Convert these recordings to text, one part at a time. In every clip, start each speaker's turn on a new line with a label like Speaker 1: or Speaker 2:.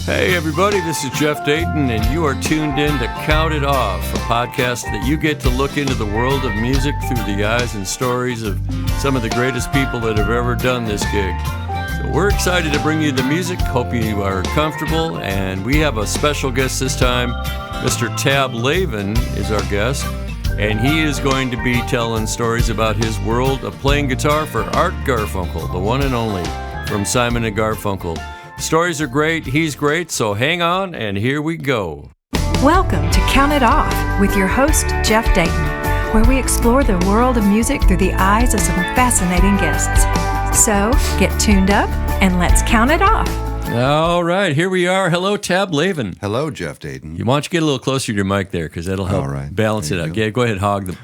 Speaker 1: Hey everybody, this is Jeff Dayton, and you are tuned in to Count It Off, a podcast that you get to look into the world of music through the eyes and stories of some of the greatest people that have ever done this gig. So we're excited to bring you the music, hope you are comfortable, and we have a special guest this time. Mr. Tab Laven is our guest, and he is going to be telling stories about his world of playing guitar for Art Garfunkel, the one and only, from Simon and Garfunkel. Stories are great, he's great, so hang on, and here we go.
Speaker 2: Welcome to Count It Off with your host, Jeff Dayton, where we explore the world of music through the eyes of some fascinating guests. So, get tuned up and let's count it off.
Speaker 1: All right, here we are. Hello, Tab Laven.
Speaker 3: Hello, Jeff Dayton.
Speaker 1: Why don't you get a little closer to your mic there, because that'll help balance it out. Yeah, go ahead,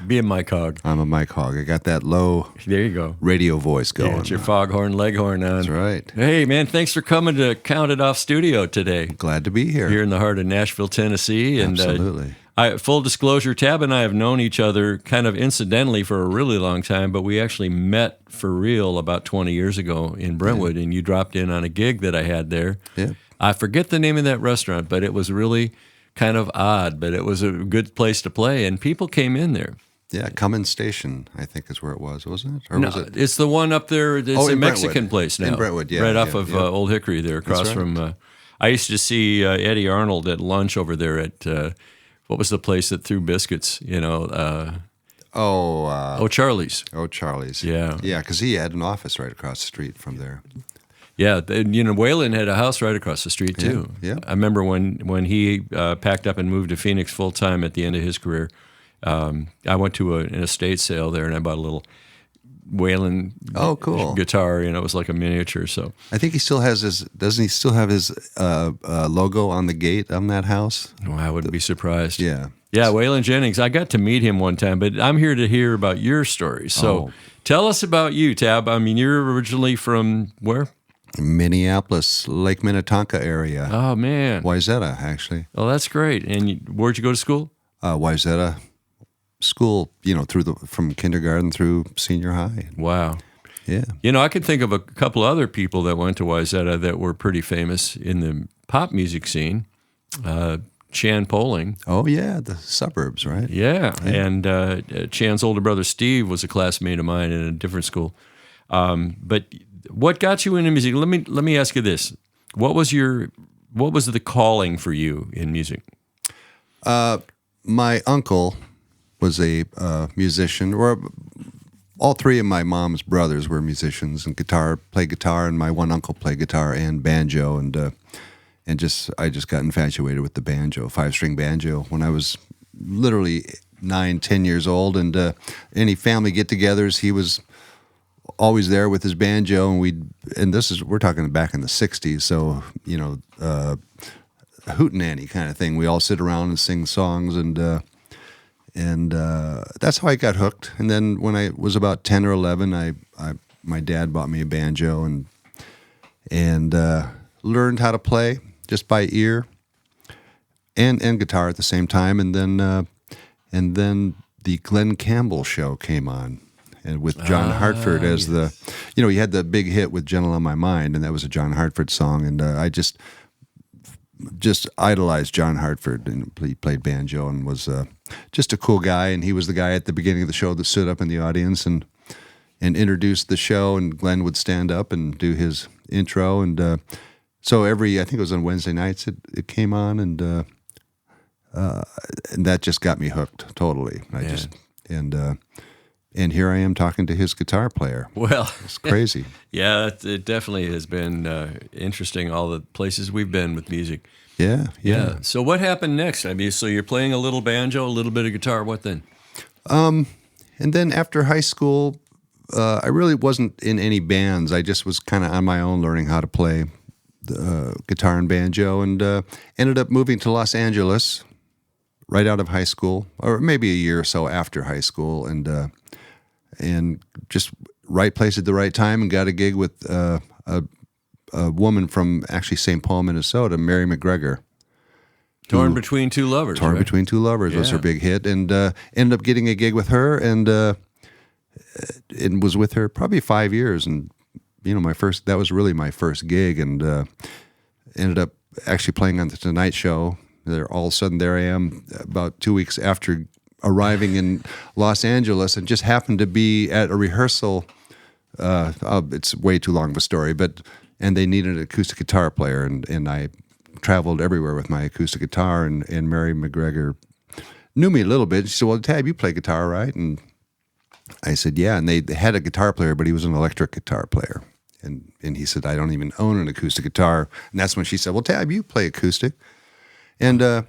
Speaker 1: be a mic hog.
Speaker 3: I'm a mic hog. I got that low
Speaker 1: there you go.
Speaker 3: Radio voice going.
Speaker 1: Yeah, it's your foghorn, leghorn on.
Speaker 3: That's right.
Speaker 1: Hey, man, thanks for coming to Count It Off Studio today.
Speaker 3: Glad to be here.
Speaker 1: Here in the heart of Nashville, Tennessee. And,
Speaker 3: absolutely.
Speaker 1: Full disclosure, Tab and I have known each other kind of incidentally for a really long time, but we actually met for real about 20 years ago in Brentwood, and you dropped in on a gig that I had there.
Speaker 3: Yeah.
Speaker 1: I forget the name of that restaurant, but it was really kind of odd, but it was a good place to play, and people came in there.
Speaker 3: Yeah, Cummins Station, I think is where it was, wasn't it? Or
Speaker 1: no,
Speaker 3: was it?
Speaker 1: It's the one up there. It's a Mexican place now.
Speaker 3: In Brentwood, yeah.
Speaker 1: Right off of Old Hickory there, across from... I used to see Eddie Arnold at lunch over there at... what was the place that threw biscuits, Charlie's.
Speaker 3: Oh, Charlie's.
Speaker 1: Yeah.
Speaker 3: Yeah, because he had an office right across the street from there.
Speaker 1: Yeah, Waylon had a house right across the street, too.
Speaker 3: Yeah.
Speaker 1: I remember when he packed up and moved to Phoenix full-time at the end of his career, I went to an estate sale there, and I bought a little Waylon guitar, it was like a miniature. So
Speaker 3: I think he still has doesn't he still have his logo on the gate on that house?
Speaker 1: Oh, I wouldn't be surprised.
Speaker 3: Yeah.
Speaker 1: Yeah, Waylon Jennings. I got to meet him one time, but I'm here to hear about your story. So tell us about you, Tab. I mean, you're originally from where?
Speaker 3: Minneapolis, Lake Minnetonka area.
Speaker 1: Oh, man.
Speaker 3: Wayzata, actually.
Speaker 1: Oh, that's great. And where'd you go to school?
Speaker 3: Wayzata school, from kindergarten through senior high.
Speaker 1: Wow.
Speaker 3: Yeah.
Speaker 1: I could think of a couple other people that went to Wayzata that were pretty famous in the pop music scene. Chan Poling.
Speaker 3: Oh, yeah, the suburbs, right?
Speaker 1: Yeah. And Chan's older brother, Steve, was a classmate of mine in a different school. But what got you into music? Let me ask you this. What was the calling for you in music?
Speaker 3: My uncle was a musician, or all three of my mom's brothers were musicians and played guitar, and my one uncle played guitar and banjo, and I just got infatuated with the banjo, 5-string banjo, when I was literally 9-10 years old, and any family get-togethers, he was always there with his banjo, and we're talking back in the 60s, so hootenanny kind of thing. We all sit around and sing songs, and that's how I got hooked. And then when I was about 10 or 11, my dad bought me a banjo and learned how to play just by ear and guitar at the same time. And then the Glenn Campbell show came on, and with John Hartford as he had the big hit with "Gentle on My Mind," and that was a John Hartford song, and I just idolized John Hartford, and he played banjo and was just a cool guy. And he was the guy at the beginning of the show that stood up in the audience and introduced the show, and Glenn would stand up and do his intro. And so I think it was on Wednesday nights it came on, and that just got me hooked totally. And here I am talking to his guitar player.
Speaker 1: Well,
Speaker 3: it's crazy.
Speaker 1: Yeah, it definitely has been interesting, all the places we've been with music.
Speaker 3: Yeah.
Speaker 1: So what happened next? I mean, so you're playing a little banjo, a little bit of guitar. What then?
Speaker 3: And then after high school, I really wasn't in any bands. I just was kind of on my own learning how to play the guitar and banjo, and ended up moving to Los Angeles right out of high school, or maybe a year or so after high school, and just right place at the right time, and got a gig with a woman from actually St. Paul, Minnesota, Mary McGregor.
Speaker 1: Torn Between Two Lovers.
Speaker 3: Torn Between Two Lovers was her big hit, and ended up getting a gig with her, and was with her probably 5 years, and that was really my first gig, and ended up actually playing on the Tonight Show. All of a sudden, there I am about 2 weeks after arriving in Los Angeles, and just happened to be at a rehearsal. It's way too long of a story, and they needed an acoustic guitar player, and I traveled everywhere with my acoustic guitar, and Mary McGregor knew me a little bit. She said, "Well, Tab, you play guitar, right?" And I said, "Yeah." And they had a guitar player, but he was an electric guitar player. And he said, "I don't even own an acoustic guitar." And that's when she said, "Well, Tab, you play acoustic." And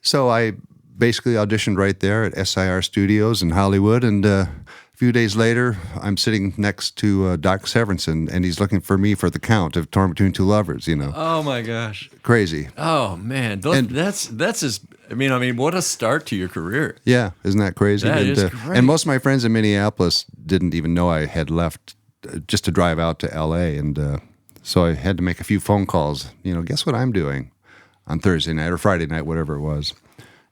Speaker 3: so I basically auditioned right there at SIR Studios in Hollywood. And a few days later, I'm sitting next to Doc Severinsen, and he's looking for me for The Count of Torn Between Two Lovers, you know.
Speaker 1: Oh, my gosh.
Speaker 3: Crazy.
Speaker 1: Oh, man. That's just, I mean, what a start to your career.
Speaker 3: Yeah, isn't that crazy?
Speaker 1: That is great.
Speaker 3: And most of my friends in Minneapolis didn't even know I had left just to drive out to L.A., and so I had to make a few phone calls. You know, guess what I'm doing on Thursday night or Friday night, whatever it was.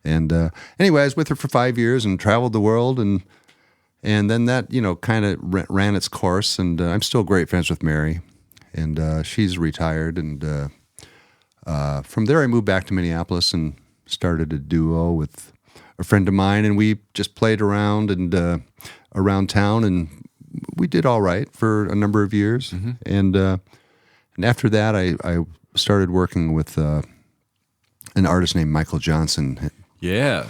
Speaker 3: And anyway, I was with her for 5 years and traveled the world, and then that, you know, kind of ran its course. And I'm still great friends with Mary, and she's retired. And from there, I moved back to Minneapolis and started a duo with a friend of mine, and we just played around and around town, and we did all right for a number of years. Mm-hmm. And after that, I started working with an artist named Michael Johnson.
Speaker 1: Yeah.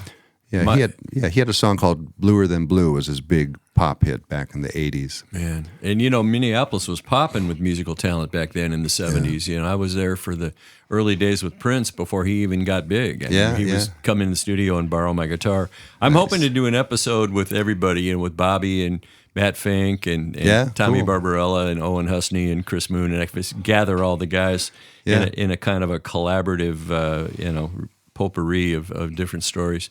Speaker 3: Yeah, he had a song called "Bluer Than Blue" was his big pop hit back in the 80s.
Speaker 1: Man. And, you know, Minneapolis was popping with musical talent back then in the 70s. Yeah. You know, I was there for the early days with Prince before he even got big. He was come in the studio and borrow my guitar. I'm hoping to do an episode with everybody, you know, with Bobby and Matt Fink and Tommy Barbarella and Owen Husney and Chris Moon, and I just gather all the guys in a kind of a collaborative, you know, potpourri of different stories.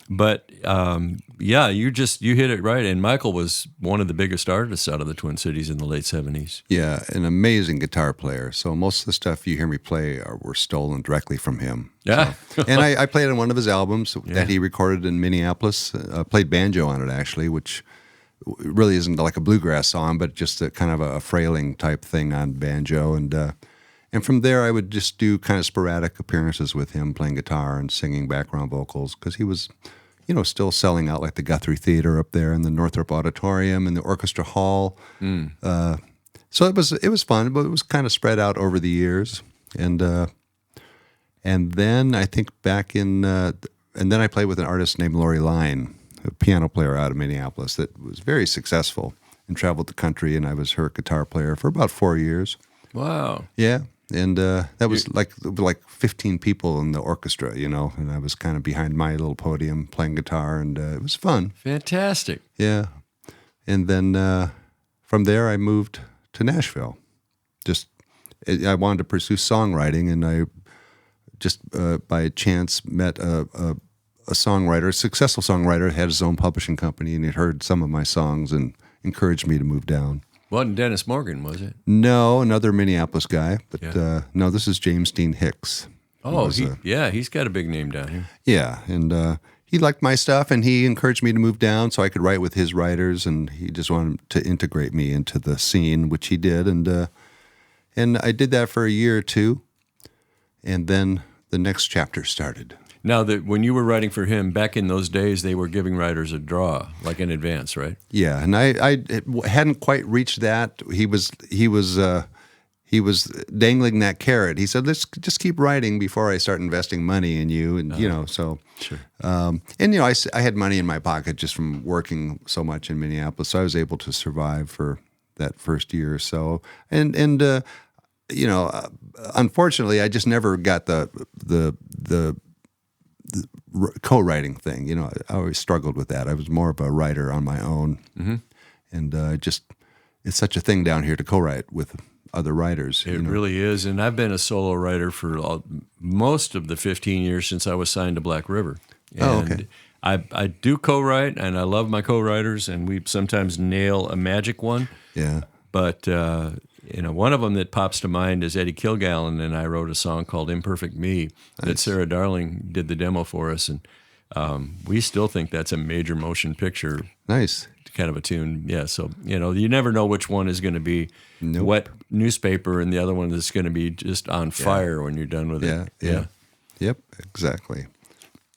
Speaker 1: But you hit it right. And Michael was one of the biggest artists out of the Twin Cities in the late 70s.
Speaker 3: Yeah, an amazing guitar player. So most of the stuff you hear me play were stolen directly from him.
Speaker 1: Yeah.
Speaker 3: So, and I played on one of his albums that he recorded in Minneapolis. Played banjo on it, actually, which really isn't like a bluegrass song, but just a kind of a frailing type thing on banjo. And from there, I would just do kind of sporadic appearances with him, playing guitar and singing background vocals, because he was, you know, still selling out like the Guthrie Theater up there and the Northrop Auditorium and the Orchestra Hall. So it was fun, but it was kind of spread out over the years. And then I think and then I played with an artist named Lori Line, a piano player out of Minneapolis that was very successful and traveled the country, and I was her guitar player for about 4 years.
Speaker 1: Wow.
Speaker 3: Yeah. And that was like 15 people in the orchestra, you know, and I was kind of behind my little podium playing guitar, and it was fun.
Speaker 1: Fantastic.
Speaker 3: Yeah. And then from there, I moved to Nashville. I wanted to pursue songwriting, and I just by chance met a songwriter, a successful songwriter, had his own publishing company, and he'd heard some of my songs and encouraged me to move down.
Speaker 1: Wasn't Dennis Morgan, was it?
Speaker 3: No, another Minneapolis guy. But no, this is James Dean Hicks.
Speaker 1: Oh, he's got a big name down here.
Speaker 3: Yeah, and he liked my stuff, and he encouraged me to move down so I could write with his writers, and he just wanted to integrate me into the scene, which he did. And I did that for a year or two, and then the next chapter started.
Speaker 1: Now, when you were writing for him, back in those days, they were giving writers a draw, like in advance, right?
Speaker 3: Yeah, and I hadn't quite reached that. He was dangling that carrot. He said, "Let's just keep writing before I start investing money in you." And you know, so
Speaker 1: sure.
Speaker 3: And you know, I had money in my pocket just from working so much in Minneapolis, so I was able to survive for that first year or so. And you know, unfortunately, I just never got the co-writing thing. You know, I always struggled with that. I was more of a writer on my own, and it's such a thing down here to co-write with other writers.
Speaker 1: It really is, and I've been a solo writer for most of the 15 years since I was signed to Black River. And I do co-write, and I love my co-writers, and we sometimes nail a magic one.
Speaker 3: Yeah.
Speaker 1: But you know, one of them that pops to mind is Eddie Kilgallen, and I wrote a song called "Imperfect Me" that Sarah Darling did the demo for us, and we still think that's a major motion picture.
Speaker 3: Nice.
Speaker 1: kind of a tune. Yeah, so you never know which one is going to be
Speaker 3: Nope.
Speaker 1: wet newspaper, and the other one is going to be just on fire when you're done with it.
Speaker 3: Yeah. Yep, exactly.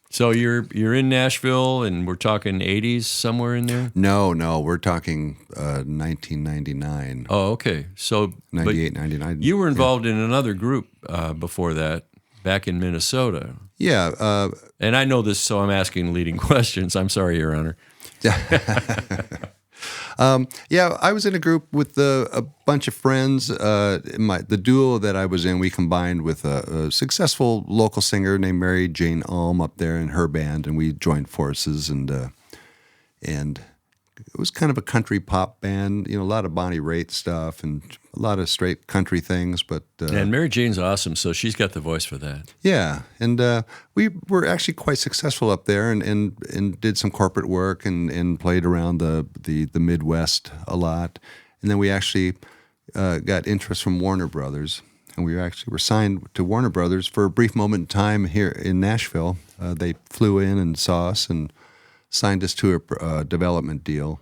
Speaker 1: So you're in Nashville, and we're talking 80s somewhere in there.
Speaker 3: No, we're talking 1999.
Speaker 1: Oh, okay. So
Speaker 3: 98, 99.
Speaker 1: you were involved in another group before that, back in Minnesota.
Speaker 3: Yeah.
Speaker 1: And I know this, so I'm asking leading questions. I'm sorry, Your Honor.
Speaker 3: Yeah, I was in a group with a bunch of friends. The duo that I was in, we combined with a successful local singer named Mary Jane Alm up there in her band, and we joined forces, and it was kind of a country pop band, a lot of Bonnie Raitt stuff and a lot of straight country things. But
Speaker 1: and Mary Jane's awesome, so she's got the voice for that.
Speaker 3: yeah, and we were actually quite successful up there, and did some corporate work and played around the Midwest a lot. And then we actually got interest from Warner Brothers, and we were signed to Warner Brothers for a brief moment in time here in Nashville. They flew in and saw us and signed us to a development deal,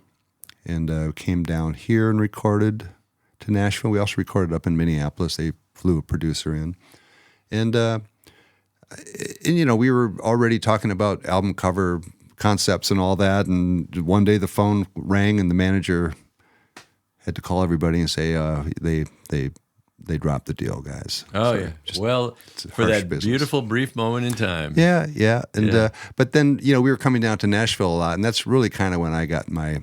Speaker 3: and came down here and recorded to Nashville. We also recorded up in Minneapolis. They flew a producer in, and we were already talking about album cover concepts and all that. And one day the phone rang, and the manager had to call everybody and say they dropped the deal, guys.
Speaker 1: Oh,
Speaker 3: So
Speaker 1: yeah.
Speaker 3: just-
Speaker 1: Well,
Speaker 3: it's
Speaker 1: for
Speaker 3: harsh
Speaker 1: that
Speaker 3: business.
Speaker 1: beautiful brief moment in time.
Speaker 3: Yeah. And
Speaker 1: Yeah.
Speaker 3: but then we were coming down to Nashville a lot, and that's really kind of when I got my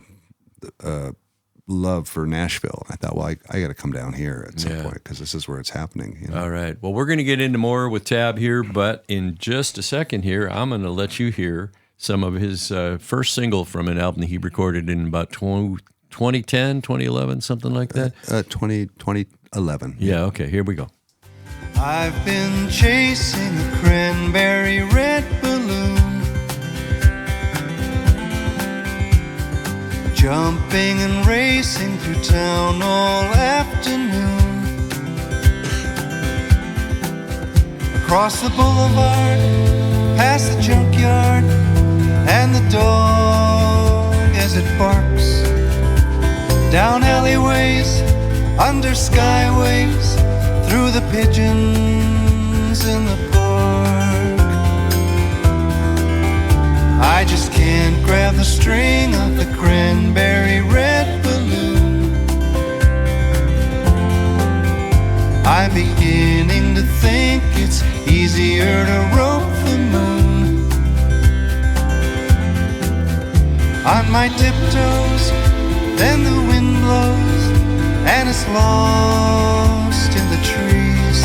Speaker 3: love for Nashville. I thought, well, I got to come down here at some point because this is where it's happening.
Speaker 1: All right. Well, we're going to get into more with Tab here, but in just a second here, I'm going to let you hear some of his first single from an album that he recorded in about 2010, 2011, something like that.
Speaker 3: 2011.
Speaker 1: Yeah, okay. Here we go.
Speaker 4: I've been chasing a cranberry red balloon, jumping and racing through town all afternoon. Across the boulevard, past the junkyard, and the dog as it barks. Down alleyways, under skyways, through the pigeons in the park. I just can't grab the string of the cranberry red balloon. I'm beginning to think it's easier to rope the moon. On my tiptoes, then the wind blows, and it's lost in the trees.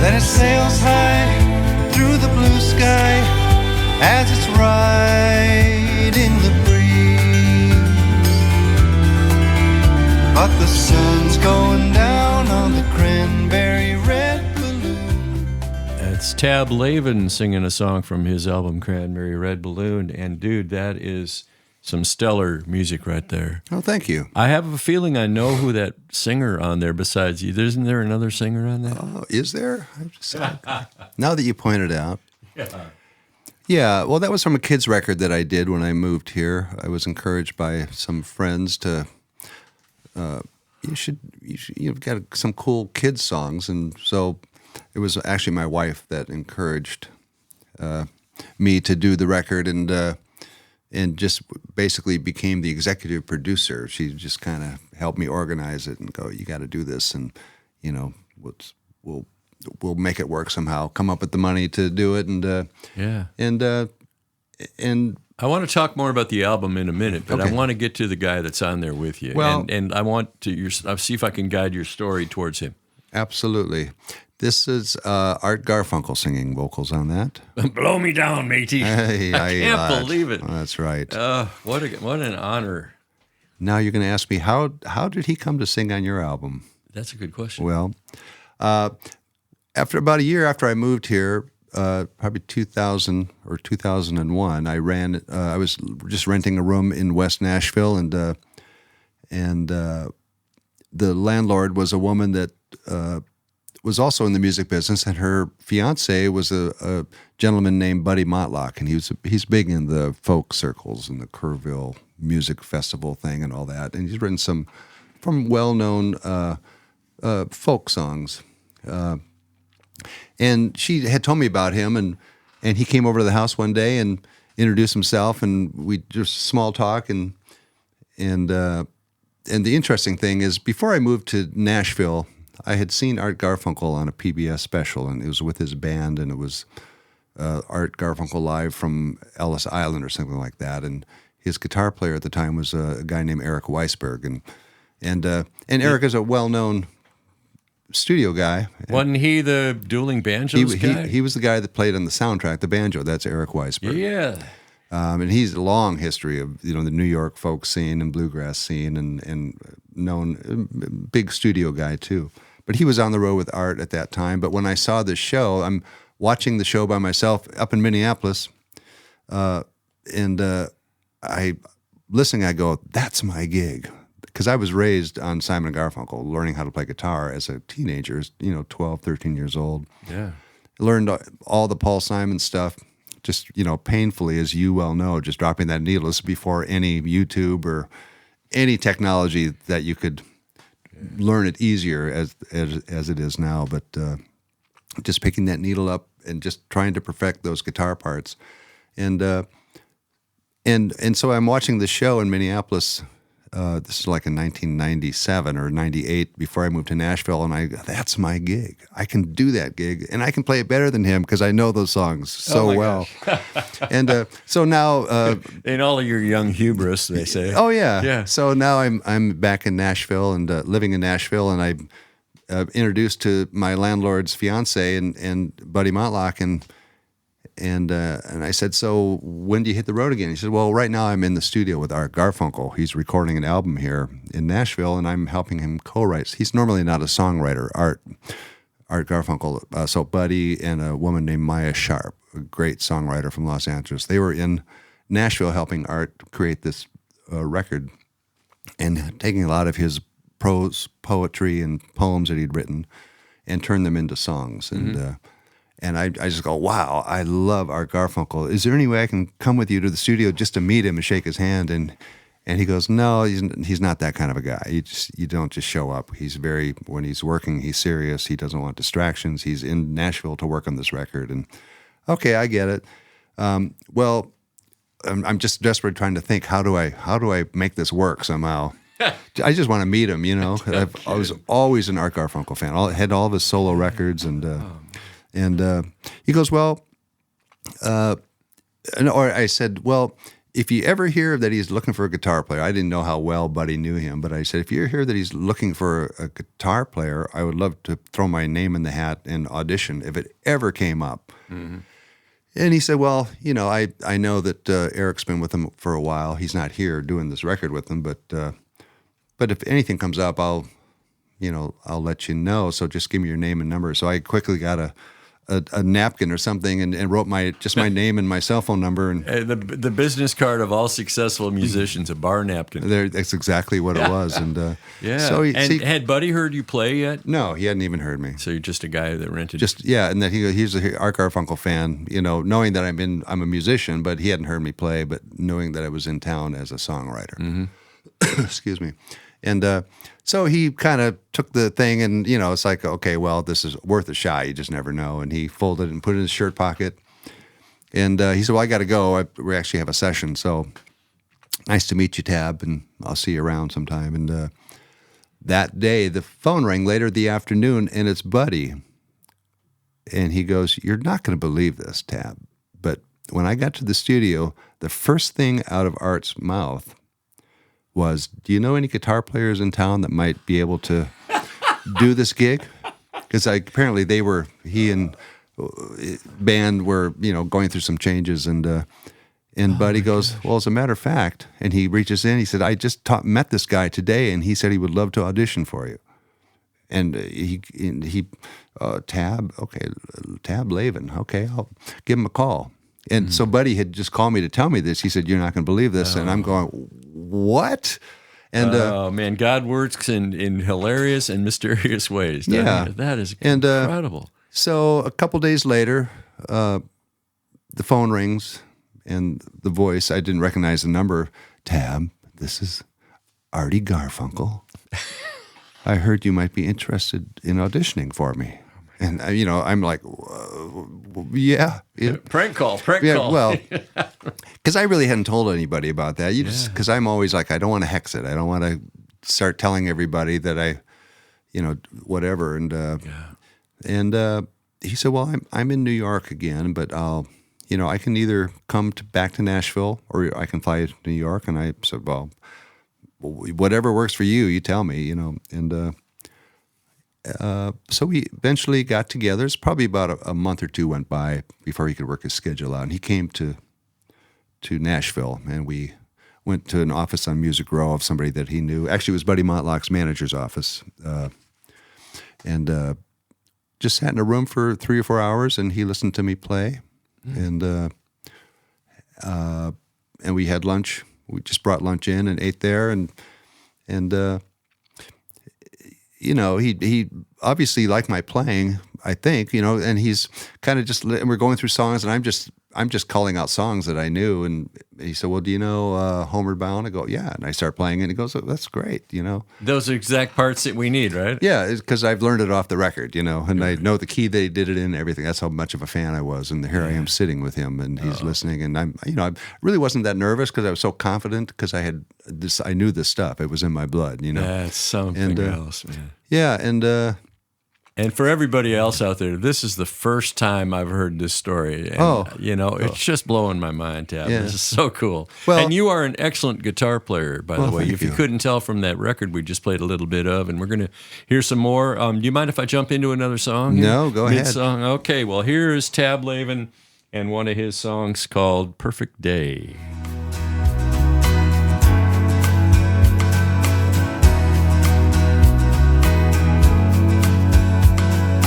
Speaker 4: Then it sails high through the blue sky as it's riding the breeze. But the sun's going down on the cranberry red balloon.
Speaker 1: It's Tab Laven singing a song from his album Cranberry Red Balloon. And, dude, that is some stellar music right there.
Speaker 3: Oh, thank you.
Speaker 1: I have a feeling I know who that singer on there besides you. Isn't there another singer on that?
Speaker 3: Oh, is there? Now that you pointed out. Yeah, well, that was from a kids record that I did when I moved here. I was encouraged by some friends to, you've got some cool kids songs. And so it was actually my wife that encouraged me to do the record, and just basically became the executive producer. She just kind of helped me organize it and go, you got to do this, and we'll make it work somehow. Come up with the money to do it, and
Speaker 1: I want to talk more about the album in a minute, but
Speaker 3: Okay.
Speaker 1: I want to get to the guy that's on there with you.
Speaker 3: Well-
Speaker 1: and I want to I'll see if I can guide your story towards him.
Speaker 3: Absolutely. This is Art Garfunkel singing vocals on that.
Speaker 1: Blow me down, matey.
Speaker 3: Hey,
Speaker 1: I can't
Speaker 3: lied.
Speaker 1: believe it.
Speaker 3: That's right.
Speaker 1: What an honor.
Speaker 3: Now you're going to ask me, how did he come to sing on your album?
Speaker 1: That's a good question.
Speaker 3: Well, after about a year after I moved here, probably 2000 or 2001, I was just renting a room in West Nashville, and the landlord was a woman that was also in the music business, and her fiance was a gentleman named Buddy Motlock, and he's big in the folk circles and the Kerrville Music Festival thing and all that. And he's written some from well-known folk songs. And she had told me about him, and he came over to the house one day and introduced himself, and we just small talk. And the interesting thing is, before I moved to Nashville, I had seen Art Garfunkel on a PBS special, and it was with his band, and it was Art Garfunkel live from Ellis Island or something like that. And his guitar player at the time was a guy named Eric Weisberg, and Eric is a well-known studio guy.
Speaker 1: Wasn't he the dueling banjos guy?
Speaker 3: He was the guy that played on the soundtrack, the banjo. That's Eric Weisberg.
Speaker 1: Yeah.
Speaker 3: And he's a long history of the New York folk scene and bluegrass scene, and known big studio guy too. But he was on the road with Art at that time. But when I saw this show, I'm watching the show by myself up in Minneapolis, and I listening. I go, that's my gig. Because I was raised on Simon Garfunkel, learning how to play guitar as a teenager, 12, 13 years old.
Speaker 1: Yeah.
Speaker 3: Learned all the Paul Simon stuff, just, painfully, as you well know, just dropping that needle. This is before any YouTube or any technology that you could learn it easier as it is now. But just picking that needle up and just trying to perfect those guitar parts. And so I'm watching the show in Minneapolis. This is like in 1997 or 98 before I moved to Nashville, and that's my gig. I can do that gig, and I can play it better than him because I know those songs so well. And so now,
Speaker 1: in all of your young hubris, they say.
Speaker 3: Oh yeah,
Speaker 1: yeah.
Speaker 3: So now I'm back in Nashville and living in Nashville, and I introduced to my landlord's fiance and Buddy Motlock, and I said, so when do you hit the road again? He said, well, right now I'm in the studio with Art Garfunkel. He's recording an album here in Nashville, and I'm helping him co-write. He's normally not a songwriter, Art Garfunkel. So Buddy and a woman named Maya Sharp, a great songwriter from Los Angeles, they were in Nashville helping Art create this record and taking a lot of his prose, poetry, and poems that he'd written and turned them into songs. And I just go, wow, I love Art Garfunkel. Is there any way I can come with you to the studio just to meet him and shake his hand? And he goes, no, he's not that kind of a guy. You don't just show up. When he's working, he's serious. He doesn't want distractions. He's in Nashville to work on this record. And okay, I get it. Well, I'm just desperate trying to think, how do I make this work somehow? I just want to meet him, I was always an Art Garfunkel fan. I had all of his solo records, and he goes, well, or I said, well, if you ever hear that he's looking for a guitar player, I didn't know how well Buddy knew him, but I said, if you hear that he's looking for a guitar player, I would love to throw my name in the hat and audition if it ever came up. Mm-hmm. And he said, well, I know that Eric's been with him for a while. He's not here doing this record with him, but if anything comes up, I'll let you know. So just give me your name and number. So I quickly got a napkin or something and wrote my name and my cell phone number. And
Speaker 1: the business card of all successful musicians, a bar napkin.
Speaker 3: That's exactly what it was. And
Speaker 1: yeah.
Speaker 3: So
Speaker 1: had Buddy heard you play yet?
Speaker 3: No, he hadn't even heard me.
Speaker 1: So you're just a guy that rented.
Speaker 3: And that he's an Art Garfunkel fan. Knowing that I'm a musician, but he hadn't heard me play, but knowing that I was in town as a songwriter. Mm-hmm. Excuse me. And so he kind of took the thing and, it's like, okay, well, this is worth a shot. You just never know. And he folded it and put it in his shirt pocket. And he said, well, I got to go. We actually have a session. So nice to meet you, Tab, and I'll see you around sometime. And that day, the phone rang later in the afternoon, and it's Buddy. And he goes, you're not going to believe this, Tab, but when I got to the studio, the first thing out of Art's mouth was, do you know any guitar players in town that might be able to do this gig? Because apparently he and band were, going through some changes. And Buddy goes, well, as a matter of fact, and he reaches in, he said, I just met this guy today, and he said he would love to audition for you. And Tab Laven, okay, I'll give him a call. And so Buddy had just called me to tell me this. He said, you're not going to believe this. And I'm going, what? And
Speaker 1: oh man, God works in hilarious and mysterious ways. That is incredible.
Speaker 3: So a couple days later, the phone rings, and the voice, I didn't recognize the number. Tab, this is Artie Garfunkel. I heard you might be interested in auditioning for me. And, I'm like, yeah.
Speaker 1: Prank call.
Speaker 3: Well, because I really hadn't told anybody about that. Because I'm always like, I don't want to hex it. I don't want to start telling everybody that I, whatever. And he said, well, I'm in New York again, but I'll, I can either come back to Nashville or I can fly to New York. And I said, well, whatever works for you, you tell me, and so we eventually got together. It's probably about a month or two went by before he could work his schedule out. And he came to Nashville, and we went to an office on Music Row of somebody that he knew. Actually, it was Buddy Montlock's manager's office. And just sat in a room for 3 or 4 hours, and he listened to me play. And we had lunch. We just brought lunch in and ate there, and he obviously liked my playing, I think, and he's kind of and we're going through songs, and I'm just calling out songs that I knew, and he said, well, do you know Homeward Bound? I go, yeah, and I start playing it, and he goes, oh, that's great,
Speaker 1: Those are exact parts that we need, right?
Speaker 3: Yeah, because I've learned it off the record, and I know the key they did it in, everything. That's how much of a fan I was, and here I am sitting with him, and he's listening, and I really wasn't that nervous because I was so confident because I knew this stuff. It was in my blood,
Speaker 1: That's something else, man.
Speaker 3: Yeah, and
Speaker 1: for everybody else out there, this is the first time I've heard this story. And, it's just blowing my mind, Tab.
Speaker 3: Yeah.
Speaker 1: This is so cool.
Speaker 3: Well,
Speaker 1: and you are an excellent guitar player, by the way.
Speaker 3: Thank
Speaker 1: If you couldn't tell from that record we just played a little bit of, and we're going to hear some more. Do you mind if I jump into another song?
Speaker 3: No, go ahead.
Speaker 1: Mid-song? Okay, well, here is Tab Laven and one of his songs called Perfect Day.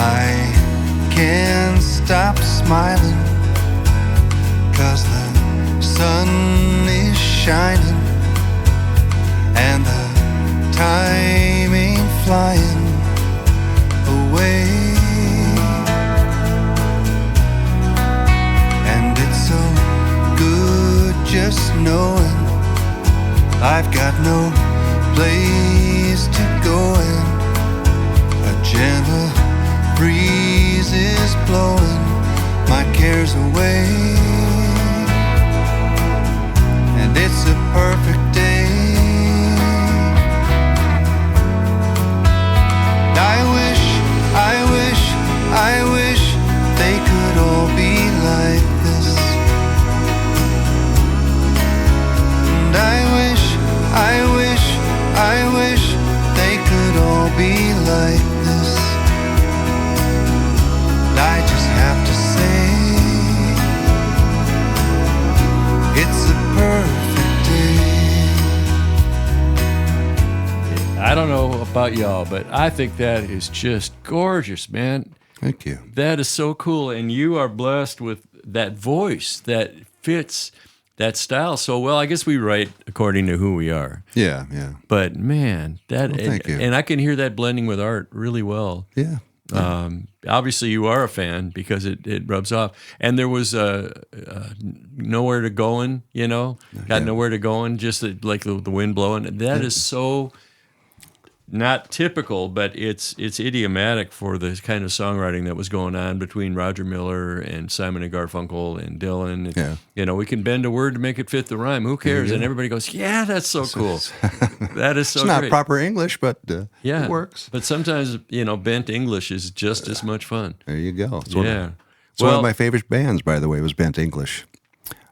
Speaker 4: I can't stop smiling 'cause the sun is shining and the time ain't flying away, and it's so good just knowing I've got no place to go in. A gentle breeze is blowing my cares away, and it's a perfect day. I wish they could all be like this, and I wish they could all be like this. I just have to say, it's a perfect day.
Speaker 1: I don't know about y'all, but I think that is just gorgeous, man.
Speaker 3: Thank you.
Speaker 1: That is so cool, and you are blessed with that voice that fits that style so well. I guess we write according to who we are.
Speaker 3: Yeah.
Speaker 1: But man,
Speaker 3: thank you.
Speaker 1: And I can hear that blending with Art really well.
Speaker 3: Yeah.
Speaker 1: Obviously, you are a fan because it rubs off. And there was nowhere to going, got nowhere to going, just like the wind blowing. That is so not typical, but it's idiomatic for the kind of songwriting that was going on between Roger Miller and Simon and Garfunkel and Dylan. And, we can bend a word to make it fit the rhyme. Who cares? And everybody goes, yeah, that's so cool. That is so
Speaker 3: It's not
Speaker 1: great.
Speaker 3: proper English, but it works.
Speaker 1: But sometimes, bent English is just as much fun.
Speaker 3: There you go. It's
Speaker 1: Yeah.
Speaker 3: one of my favorite bands, by the way, was Bent English.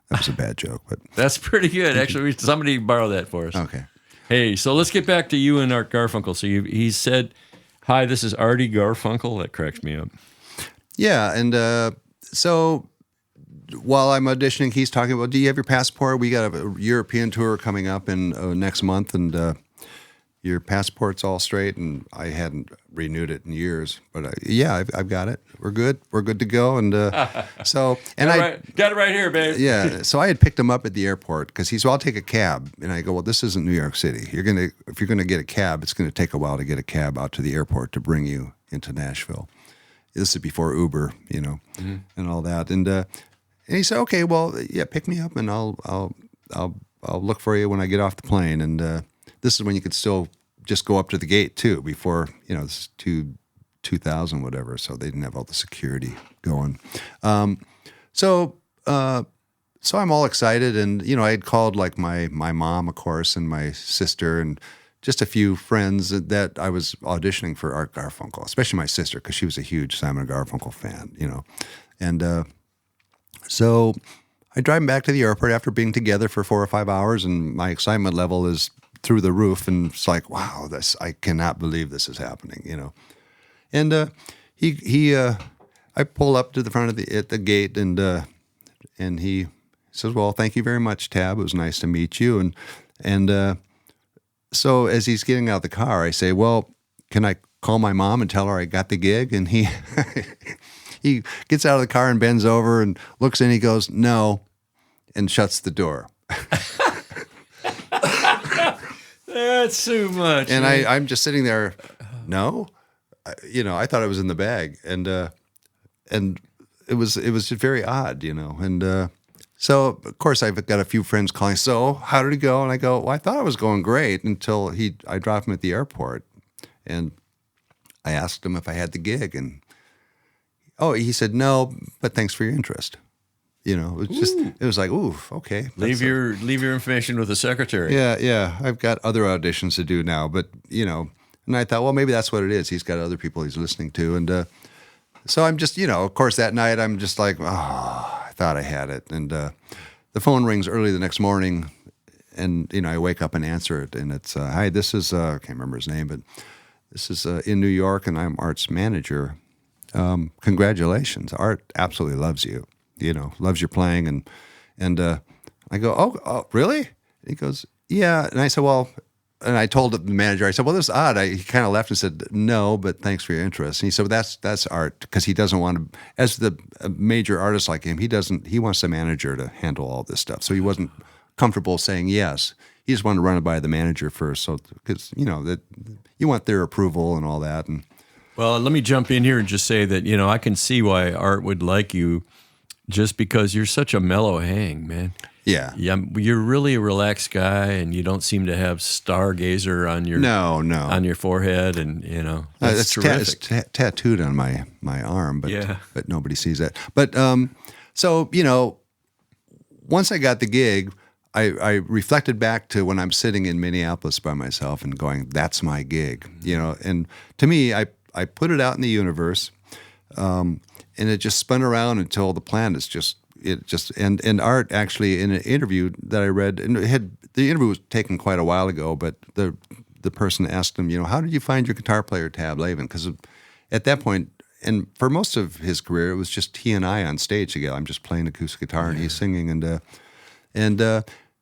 Speaker 3: That was a bad joke, but
Speaker 1: That's pretty good. Actually, somebody borrow that for us.
Speaker 3: okay.
Speaker 1: Hey, so let's get back to you and Art Garfunkel. So he said, hi, this is Artie Garfunkel. That cracks me up.
Speaker 3: Yeah, and so while I'm auditioning, he's talking about, do you have your passport? We got a European tour coming up in next month, and your passport's all straight? And I hadn't renewed it in years, but I've got it. We're good. We're good to go. And so, and
Speaker 1: got it right here, babe.
Speaker 3: Yeah. So I had picked him up at the airport because he said, I'll take a cab. And I go, well, this isn't New York City. If you're going to get a cab, it's going to take a while to get a cab out to the airport to bring you into Nashville. This is before Uber, and all that. And he said, okay, well, yeah, pick me up and I'll look for you when I get off the plane. And this is when you could still just go up to the gate too, before, this is 2000, whatever. So they didn't have all the security going. So I'm all excited. And, I had called like my mom, of course, and my sister and just a few friends that I was auditioning for Art Garfunkel, especially my sister, because she was a huge Simon Garfunkel fan, And so I drive back to the airport after being together for 4 or 5 hours, and my excitement level is through the roof, and it's like, wow, I cannot believe this is happening, And I pull up to the front of at the gate, and he says, well, thank you very much, Tab. It was nice to meet you. And so as he's getting out of the car, I say, well, can I call my mom and tell her I got the gig? And he he gets out of the car and bends over and looks in. He goes, no, and shuts the door.
Speaker 1: That's too much.
Speaker 3: And I'm just sitting there, no, I thought it was in the bag, and it was just very odd, and so of course I've got a few friends calling. So how did it go? And I go, well, I thought it was going great until I dropped him at the airport, and I asked him if I had the gig, and he said no, but thanks for your interest. It was like, ooh, okay.
Speaker 1: Leave your information with the secretary.
Speaker 3: Yeah. I've got other auditions to do now, but and I thought, well, maybe that's what it is. He's got other people he's listening to, and so I'm just, of course, that night I'm just like, I thought I had it, and the phone rings early the next morning, and I wake up and answer it, and it's, hi, this is I can't remember his name, but this is in New York, and I'm Art's manager. Congratulations, Art absolutely loves you. Loves your playing. And I go, oh, really? And he goes, yeah. And I said, well, and I told the manager, I said, well, this is odd. He kind of left and said, no, but thanks for your interest. And he said, well, that's Art, because he doesn't want to, as a major artist like him, he wants the manager to handle all this stuff. So he wasn't comfortable saying yes. He just wanted to run it by the manager first. So, because, that you want their approval and all that. And
Speaker 1: well, let me jump in here and just say that, I can see why Art would like you, just because you're such a mellow hang, man.
Speaker 3: Yeah.
Speaker 1: You're really a relaxed guy, and you don't seem to have stargazer on your on your forehead, and that's terrific.
Speaker 3: It's tattooed on my arm, but nobody sees that. But so once I got the gig, I reflected back to when I'm sitting in Minneapolis by myself and going, that's my gig, And to me, I put it out in the universe. And it just spun around until the planets and Art actually, in an interview that I read, and the interview was taken quite a while ago, but the person asked him, how did you find your guitar player, Tab Laven? Because at that point, and for most of his career, it was just he and I on stage together. I'm just playing acoustic guitar and he's singing, and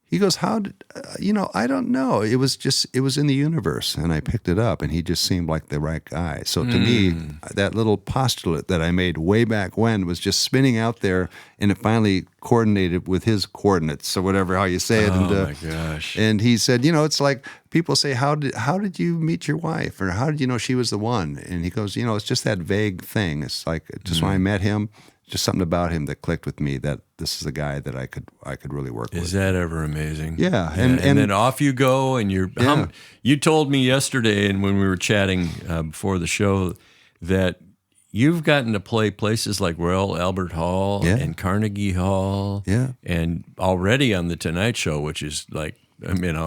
Speaker 3: he goes, how did, I don't know. It was in the universe, and I picked it up, and he just seemed like the right guy. So to me, that little postulate that I made way back when was just spinning out there, and it finally coordinated with his coordinates, or whatever, how you say it.
Speaker 1: Oh, my gosh.
Speaker 3: And he said, it's like people say, how did you meet your wife? Or how did you know she was the one? And he goes, it's just that vague thing. It's like, just when I met him, just something about him that clicked with me, that this is a guy that I could really work with.
Speaker 1: Is that ever amazing?
Speaker 3: Yeah.
Speaker 1: And then off you go, and you told me yesterday, and when we were chatting before the show, that you've gotten to play places like Royal Albert Hall and Carnegie Hall, and already on the Tonight Show, which is like,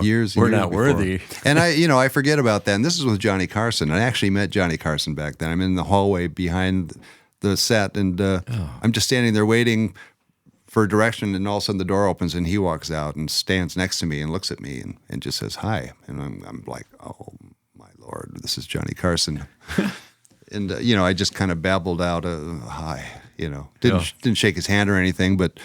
Speaker 3: years
Speaker 1: we're not
Speaker 3: before.
Speaker 1: worthy.
Speaker 3: And I forget about that. And this is with Johnny Carson. I actually met Johnny Carson back then. I'm in the hallway behind the set, and I'm just standing there waiting for direction, and all of a sudden the door opens, and he walks out and stands next to me and looks at me and just says hi. And I'm like, oh my Lord, this is Johnny Carson. And I just kind of babbled out a hi. Didn't shake his hand or anything, but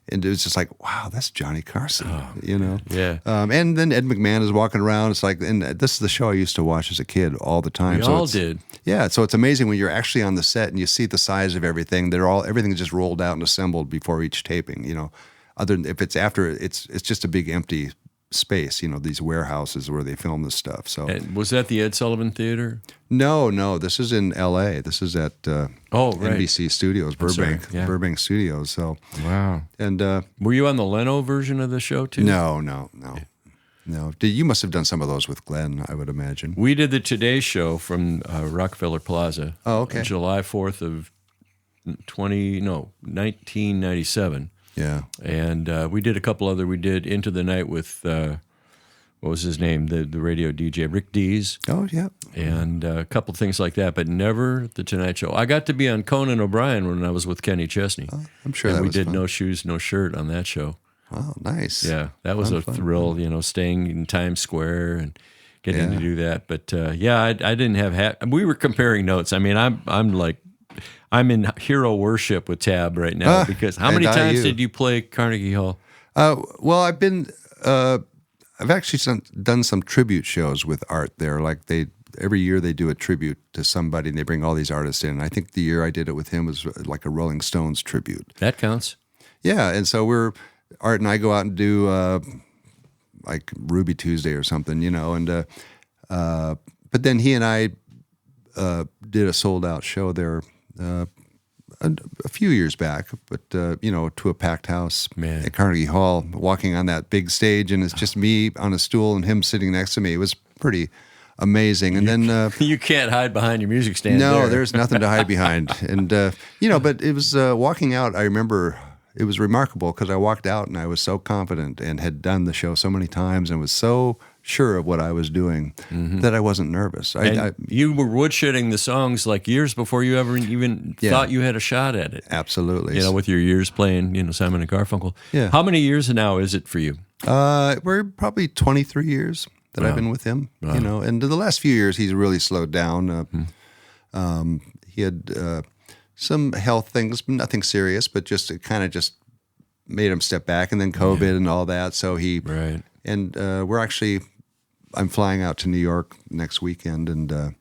Speaker 3: And it was just like, wow, that's Johnny Carson,
Speaker 1: Yeah.
Speaker 3: And then Ed McMahon is walking around. It's like, and this is the show I used to watch as a kid all the time.
Speaker 1: We
Speaker 3: so
Speaker 1: all did.
Speaker 3: Yeah, so it's amazing when you're actually on the set and you see the size of everything. Everything is just rolled out and assembled before each taping. Other than if it's after, it's just a big empty space. These warehouses where they film this stuff. So
Speaker 1: And was that the Ed Sullivan Theater?
Speaker 3: No, this is in L.A. This is at
Speaker 1: Right.
Speaker 3: NBC Studios, Burbank,
Speaker 1: sorry, yeah.
Speaker 3: Burbank Studios. So
Speaker 1: Wow.
Speaker 3: and
Speaker 1: Were you on the Leno version of the show too?
Speaker 3: no. You must have done some of those with Glenn, I would imagine.
Speaker 1: We did the Today Show from Rockefeller Plaza.
Speaker 3: Oh, okay.
Speaker 1: July 4th of 1997.
Speaker 3: Yeah.
Speaker 1: And we did a couple other. We did Into the Night with what was his name? The radio DJ Rick Dees.
Speaker 3: Oh, yeah.
Speaker 1: And a couple things like that, but never the Tonight Show. I got to be on Conan O'Brien when I was with Kenny Chesney.
Speaker 3: Oh, I'm sure
Speaker 1: and
Speaker 3: that
Speaker 1: we
Speaker 3: was
Speaker 1: did
Speaker 3: fun.
Speaker 1: No Shoes, No Shirt on that show.
Speaker 3: Oh, nice.
Speaker 1: Yeah, that was
Speaker 3: Fun,
Speaker 1: a
Speaker 3: fun,
Speaker 1: thrill. Staying in Times Square and getting
Speaker 3: Yeah.
Speaker 1: to do that. But I didn't have. We were comparing notes. I mean, I'm in hero worship with Tab right now because how many
Speaker 3: and
Speaker 1: times
Speaker 3: you.
Speaker 1: did you play Carnegie Hall?
Speaker 3: Well, I've actually done some tribute shows with Art there. Like every year they do a tribute to somebody and they bring all these artists in. I think the year I did it with him was like a Rolling Stones tribute.
Speaker 1: That counts.
Speaker 3: Yeah, and so Art and I go out and do like Ruby Tuesday or something, and but then he and I did a sold out show there a few years back, but to a packed house
Speaker 1: Man.
Speaker 3: at Carnegie Hall, walking on that big stage, and it's just me on a stool and him sitting next to me. It was pretty amazing. And then
Speaker 1: You can't hide behind your music stand.
Speaker 3: no,
Speaker 1: there.
Speaker 3: there's nothing to hide behind. And but it was walking out. I remember it was remarkable because I walked out and I was so confident and had done the show so many times and was so sure of what I was doing that I wasn't nervous.
Speaker 1: And you were woodshitting the songs like years before you ever even thought you had a shot at it.
Speaker 3: Absolutely.
Speaker 1: With your years playing, Simon and Garfunkel.
Speaker 3: Yeah.
Speaker 1: How many years now is it for you?
Speaker 3: We're probably 23 years that I've been with him. And the last few years he's really slowed down. He had some health things, nothing serious, but it kind of just made him step back, and then COVID and all that. So
Speaker 1: Right.
Speaker 3: And I'm flying out to New York next weekend and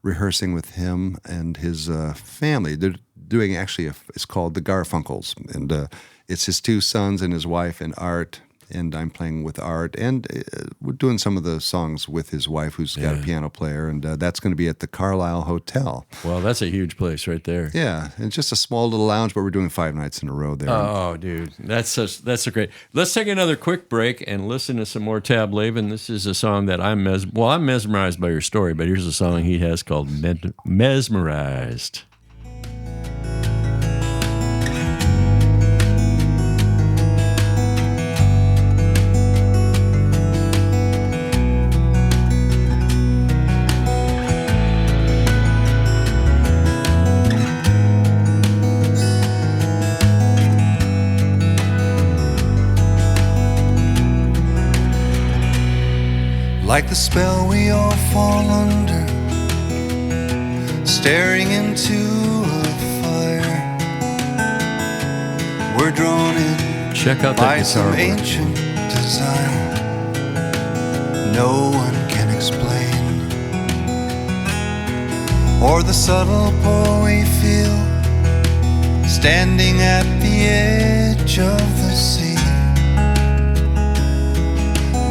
Speaker 3: rehearsing with him and his family. They're doing it's called the Garfunkels, and it's his two sons and his wife and Art. And I'm playing with Art, and we're doing some of the songs with his wife, who's got a piano player, and that's going to be at the Carlisle Hotel.
Speaker 1: Well, that's a huge place right there.
Speaker 3: Yeah, and just a small little lounge, but we're doing 5 nights in a row there.
Speaker 1: Oh, dude, that's so great. Let's take another quick break and listen to some more Tab Laven. This is a song that I'm mesmerized by your story, but here's a song he has called Mesmerized.
Speaker 4: Like the spell we all fall under, staring into a fire. We're drawn in
Speaker 1: Check out
Speaker 4: by
Speaker 1: that
Speaker 4: some
Speaker 1: guitar work.
Speaker 4: ancient desire no one can explain, or the subtle pull we feel standing at the edge of the sea.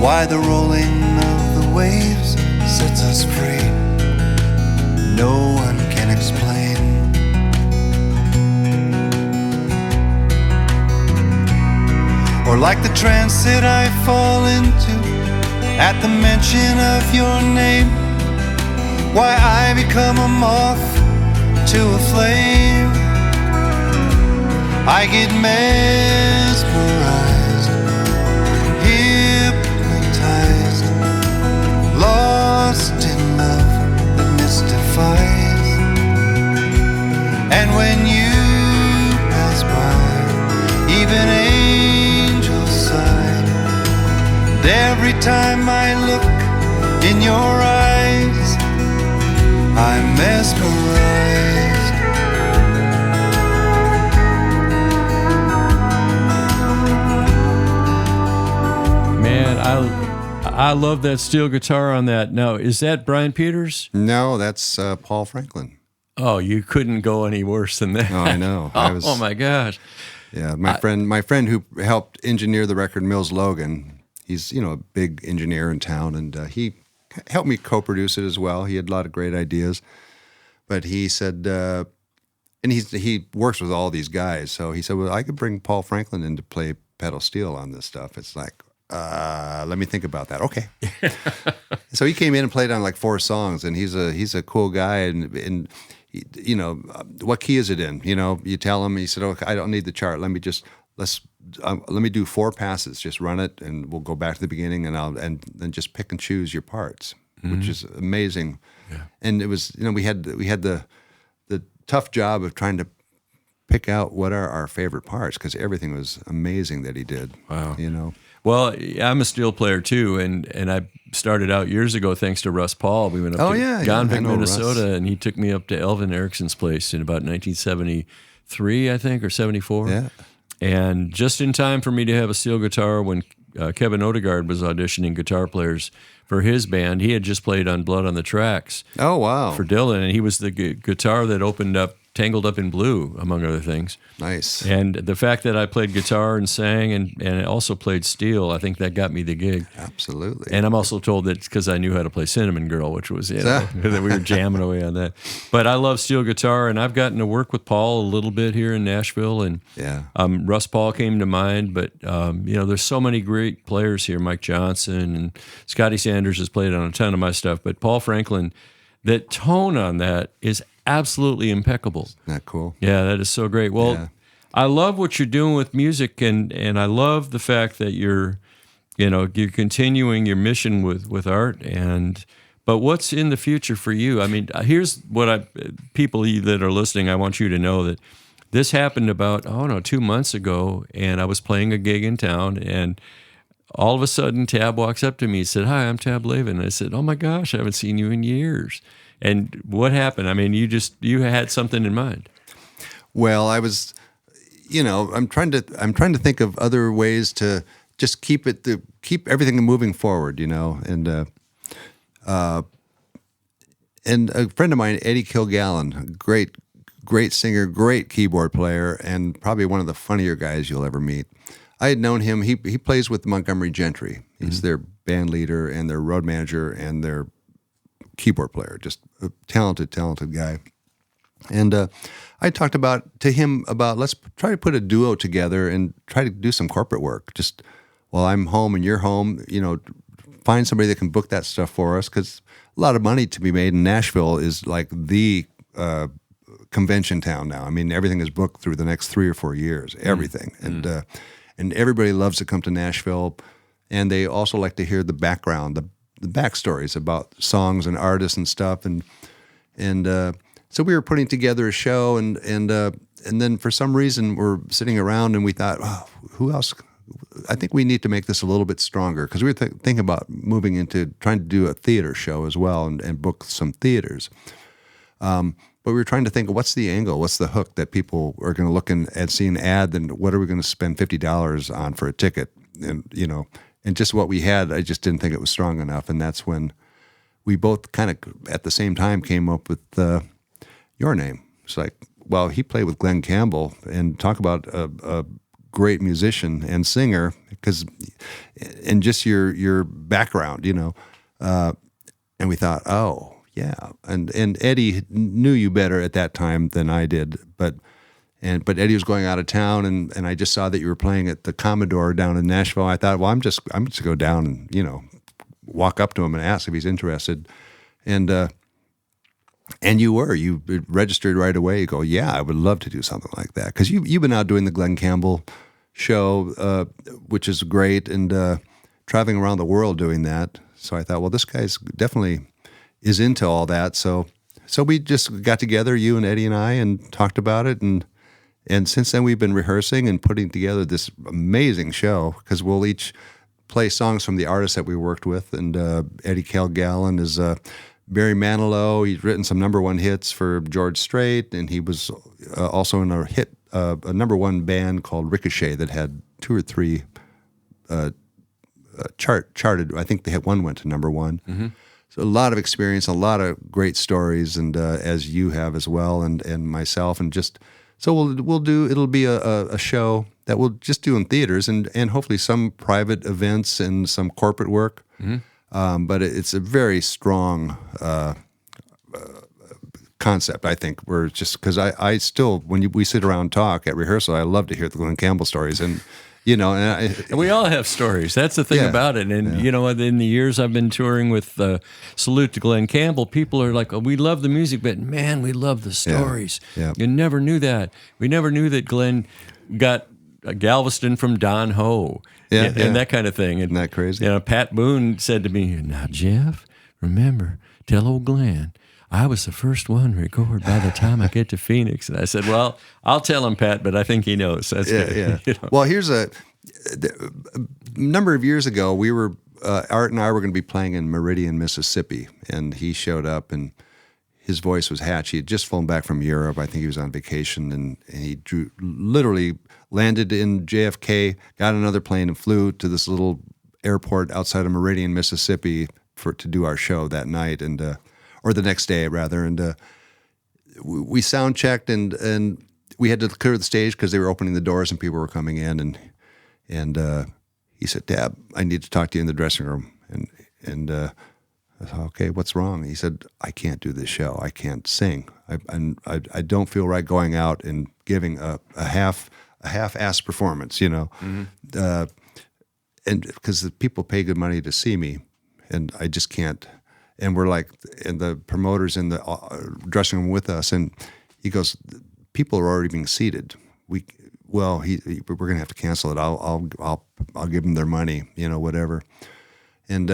Speaker 4: Why the rolling of the waves sets us free, no one can explain. Or like the trance that I fall into at the mention of your name, why I become a moth to a flame. I get mesmerized, hypnotized, lost in love that mystifies. And when you pass by, even angels sigh. And every time I look in your eyes, I'm mesmerized.
Speaker 1: I love that steel guitar on that. Now, is that Brian Peters?
Speaker 3: No, that's Paul Franklin.
Speaker 1: Oh, you couldn't go any worse than that.
Speaker 3: Oh, I know.
Speaker 1: Oh my gosh.
Speaker 3: Yeah, my friend who helped engineer the record, Mills Logan, he's a big engineer in town, and he helped me co-produce it as well. He had a lot of great ideas, but he said, and he works with all these guys, so he said, well, I could bring Paul Franklin in to play pedal steel on this stuff. It's like, let me think about that. Okay. So he came in and played on like 4 songs, and he's a cool guy, and what key is it in? You tell him. He said, "Okay, I don't need the chart. Let me do 4 passes. Just run it, and we'll go back to the beginning, and then just pick and choose your parts," which is amazing. Yeah. And it was, we had the tough job of trying to pick out what are our favorite parts, because everything was amazing that he did.
Speaker 1: Wow. Well, I'm a steel player too, and I started out years ago thanks to Russ Paul. We went up to Gonvik, Minnesota, Russ. And he took me up to Elvin Erickson's place in about 1973, I think, or 74.
Speaker 3: Yeah.
Speaker 1: And just in time for me to have a steel guitar when Kevin Odegaard was auditioning guitar players for his band. He had just played on Blood on the Tracks.
Speaker 3: Oh, wow.
Speaker 1: For Dylan, and he was the guitar that opened up Tangled Up in Blue, among other things.
Speaker 3: Nice.
Speaker 1: And the fact that I played guitar and sang and also played steel, I think that got me the gig.
Speaker 3: Absolutely.
Speaker 1: And I'm also told that it's because I knew how to play Cinnamon Girl, which was, that we were jamming away on that. But I love steel guitar, and I've gotten to work with Paul a little bit here in Nashville. And Russ Paul came to mind, but there's so many great players here. Mike Johnson and Scotty Sanders has played on a ton of my stuff. But Paul Franklin, that tone on that is absolutely impeccable.
Speaker 3: Isn't that cool?
Speaker 1: Yeah, that is so great. Well, I love what you're doing with music, and I love the fact that you're continuing your mission with art. But what's in the future for you? I mean, here's what people that are listening, I want you to know that this happened about 2 months ago, and I was playing a gig in town, and all of a sudden Tab walks up to me and said, "Hi, I'm Tab Laven." And I said, "Oh my gosh, I haven't seen you in years." And what happened? I mean, you had something in mind.
Speaker 3: Well, I was, I'm trying to think of other ways to just keep everything moving forward, and a friend of mine, Eddie Kilgallen, great singer, great keyboard player, and probably one of the funnier guys you'll ever meet. I had known him. He plays with Montgomery Gentry. He's their band leader and their road manager and their keyboard player, just a talented guy. And I talked to him about let's try to put a duo together and try to do some corporate work. Just while I'm home and you're home, find somebody that can book that stuff for us, because a lot of money to be made in Nashville is like the convention town now. I mean, everything is booked through the next 3 or 4 years, everything. And everybody loves to come to Nashville, and they also like to hear the background, the backstories about songs and artists and stuff, and so we were putting together a show, and then for some reason we're sitting around and we thought, who else? I think we need to make this a little bit stronger, because we were thinking about moving into trying to do a theater show as well and book some theaters. But we were trying to think, what's the angle, what's the hook that people are going to look and see an ad, then what are we going to spend $50 on for a ticket, and just what we had, I just didn't think it was strong enough. And that's when we both kind of at the same time came up with your name. It's like, well, he played with Glenn Campbell, and talk about a great musician and singer, and just your background, and we thought, oh, yeah. And Eddie knew you better at that time than I did, but Eddie was going out of town, and I just saw that you were playing at the Commodore down in Nashville. I thought, well, I'm just going to go down and walk up to him and ask if he's interested, and you registered right away. You go, yeah, I would love to do something like that, because you've been out doing the Glenn Campbell show, which is great, and traveling around the world doing that. So I thought, well, this guy's definitely is into all that. So we just got together, you and Eddie and I, and talked about it, and since then we've been rehearsing and putting together this amazing show, because we'll each play songs from the artists that we worked with. And Eddie Kilgallen is Barry Manilow. He's written some #1 hits for George Strait, and he was also in a #1 band called Ricochet that had 2 or 3 charted. I think they had one went to number one. Mm-hmm. So a lot of experience, a lot of great stories, and as you have as well, and myself, and just so we'll do. It'll be a show that we'll just do in theaters and hopefully some private events and some corporate work. Mm-hmm. But it's a very strong concept, I think. We're just because I still, when we sit around and talk at rehearsal, I love to hear the Glenn Campbell stories, and and
Speaker 1: we all have stories. That's the thing about it. And in the years I've been touring with Salute to Glenn Campbell, people are like, "Oh, we love the music, but man, we love the stories."
Speaker 3: Yeah.
Speaker 1: You never knew that. We never knew that Glenn got Galveston from Don Ho, and that kind of thing.
Speaker 3: Isn't that crazy?
Speaker 1: Pat Boone said to me, "Now, Jeff, remember, tell old Glenn, I was the first one to record by the time I get to Phoenix." And I said, "Well, I'll tell him, Pat, but I think he knows." That's good.
Speaker 3: Yeah. Well, here's a number of years ago, we were Art and I were going to be playing in Meridian, Mississippi, and he showed up, and his voice was hatched. He had just flown back from Europe. I think he was on vacation, and he literally landed in JFK, got another plane, and flew to this little airport outside of Meridian, Mississippi, to do our show that night, and or the next day rather. And we sound checked, and we had to clear the stage because they were opening the doors and people were coming in. And he said, "Tab, I need to talk to you in the dressing room." And I said, "Okay, what's wrong?" He said, "I can't do this show. I can't sing. I don't feel right going out and giving a half-assed performance, Mm-hmm. And because the people pay good money to see me, and I just can't." And we're like, and the promoter's in the dressing room with us, and he goes, "People are already being seated. We're going to have to cancel it. I'll give them their money, whatever." And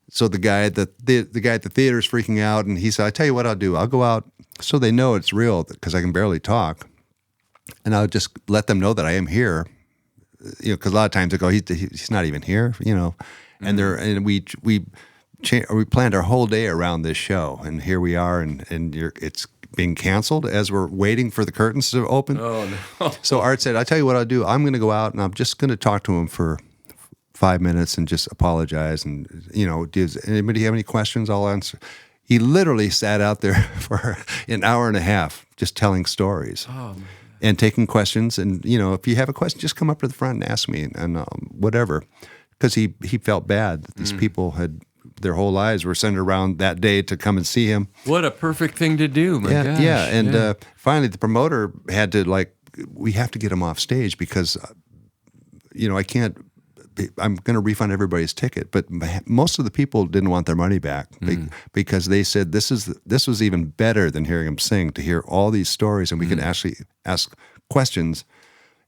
Speaker 3: so the guy at the theater is freaking out, and he said, "I tell you what I'll do. I'll go out so they know it's real because I can barely talk, and I'll just let them know that I am here, because a lot of times they go, he's not even here, Mm-hmm. And we planned our whole day around this show, and here we are, and it's being canceled as we're waiting for the curtains to open."
Speaker 1: Oh, no.
Speaker 3: So Art said, "I tell you what I'll do. I'm going to go out, and I'm just going to talk to him for 5 minutes and just apologize. And, does anybody have any questions? I'll answer." He literally sat out there for an hour and a half just telling stories.
Speaker 1: Oh, man.
Speaker 3: And taking questions. And, if you have a question, just come up to the front and ask me and whatever. Because he felt bad that these people had, their whole lives were centered around that day to come and see him.
Speaker 1: What a perfect thing to do, my gosh.
Speaker 3: Yeah, and finally the promoter had to, we have to get him off stage because, I can't, I'm going to refund everybody's ticket. But most of the people didn't want their money back because they said this was even better than hearing him sing, to hear all these stories, and we could actually ask questions.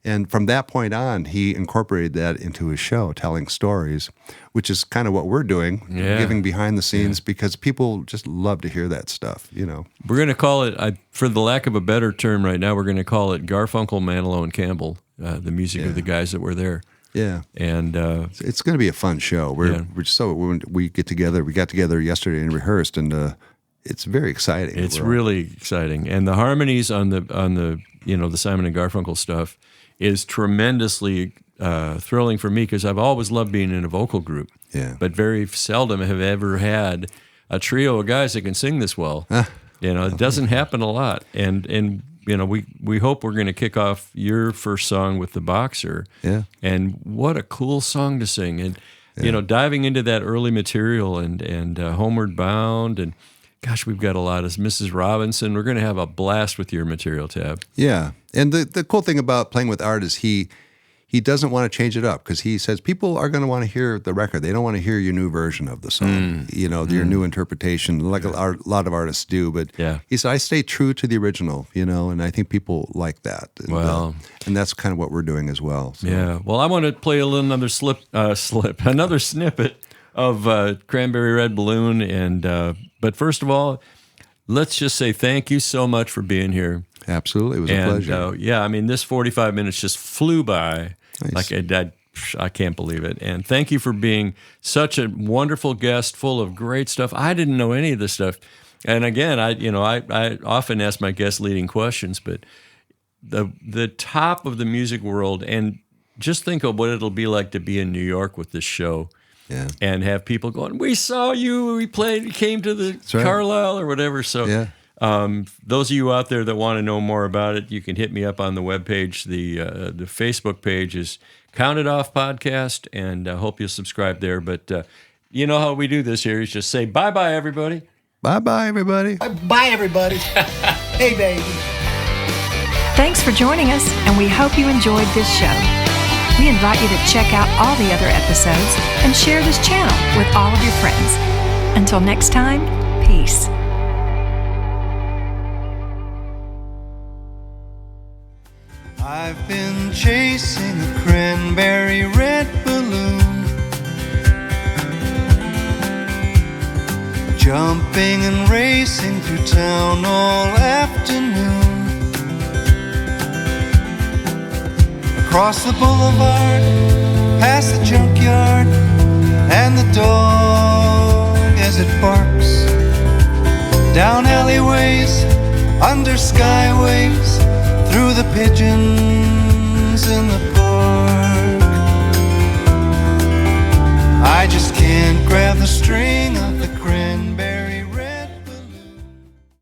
Speaker 3: And from that point on, he incorporated that into his show, telling stories, which is kind of what we're doing, giving behind the scenes, because people just love to hear that stuff,
Speaker 1: We're going to call it, for the lack of a better term right now, we're going to call it Garfunkel, Manilow, and Campbell, the music of the guys that were there.
Speaker 3: Yeah.
Speaker 1: And
Speaker 3: it's going to be a fun show. We got together yesterday and rehearsed, and it's very exciting.
Speaker 1: It's really exciting. And the harmonies on the the Simon and Garfunkel stuff is tremendously thrilling for me, because I've always loved being in a vocal group.
Speaker 3: Yeah.
Speaker 1: But very seldom have ever had a trio of guys that can sing this well. It doesn't happen a lot. And we hope we're going to kick off your first song with The Boxer.
Speaker 3: Yeah.
Speaker 1: And what a cool song to sing. And diving into that early material and Homeward Bound, and gosh, we've got a lot of Mrs. Robinson. We're going to have a blast with your material, Tab.
Speaker 3: Yeah. And the cool thing about playing with Art is he doesn't want to change it up, because he says people are going to want to hear the record. They don't want to hear your new version of the song, your new interpretation, like a lot of artists do. But he said, I stay true to the original, and I think people like that. And, and that's kind of what we're doing as well. So.
Speaker 1: Yeah. Well, I want to play another another snippet of Cranberry Red Balloon. And but first of all, let's just say thank you so much for being here.
Speaker 3: Absolutely. It was a pleasure.
Speaker 1: This 45 minutes just flew by.
Speaker 3: Nice.
Speaker 1: I can't believe it. And thank you for being such a wonderful guest, full of great stuff. I didn't know any of this stuff. And again, I often ask my guests leading questions, but the top of the music world, and just think of what it'll be like to be in New York with this show.
Speaker 3: Yeah.
Speaker 1: and have people going, we saw you, we came to the
Speaker 3: right.
Speaker 1: Carlisle or whatever. So
Speaker 3: Yeah.
Speaker 1: those of you out there that want to know more about it, you can hit me up on the webpage. The Facebook page is Count It Off Podcast, and I hope you'll subscribe there. But you know how we do this here is just say bye-bye, everybody.
Speaker 3: Bye-bye, everybody.
Speaker 5: Bye, everybody. Hey, baby.
Speaker 2: Thanks for joining us, and we hope you enjoyed this show. We invite you to check out all the other episodes and share this channel with all of your friends. Until next time, peace.
Speaker 4: I've been chasing a cranberry red balloon, jumping and racing through town all afternoon. Across the boulevard, past the junkyard, and the dog as it barks. Down alleyways, under skyways, through the pigeons in the park. I just can't grab the string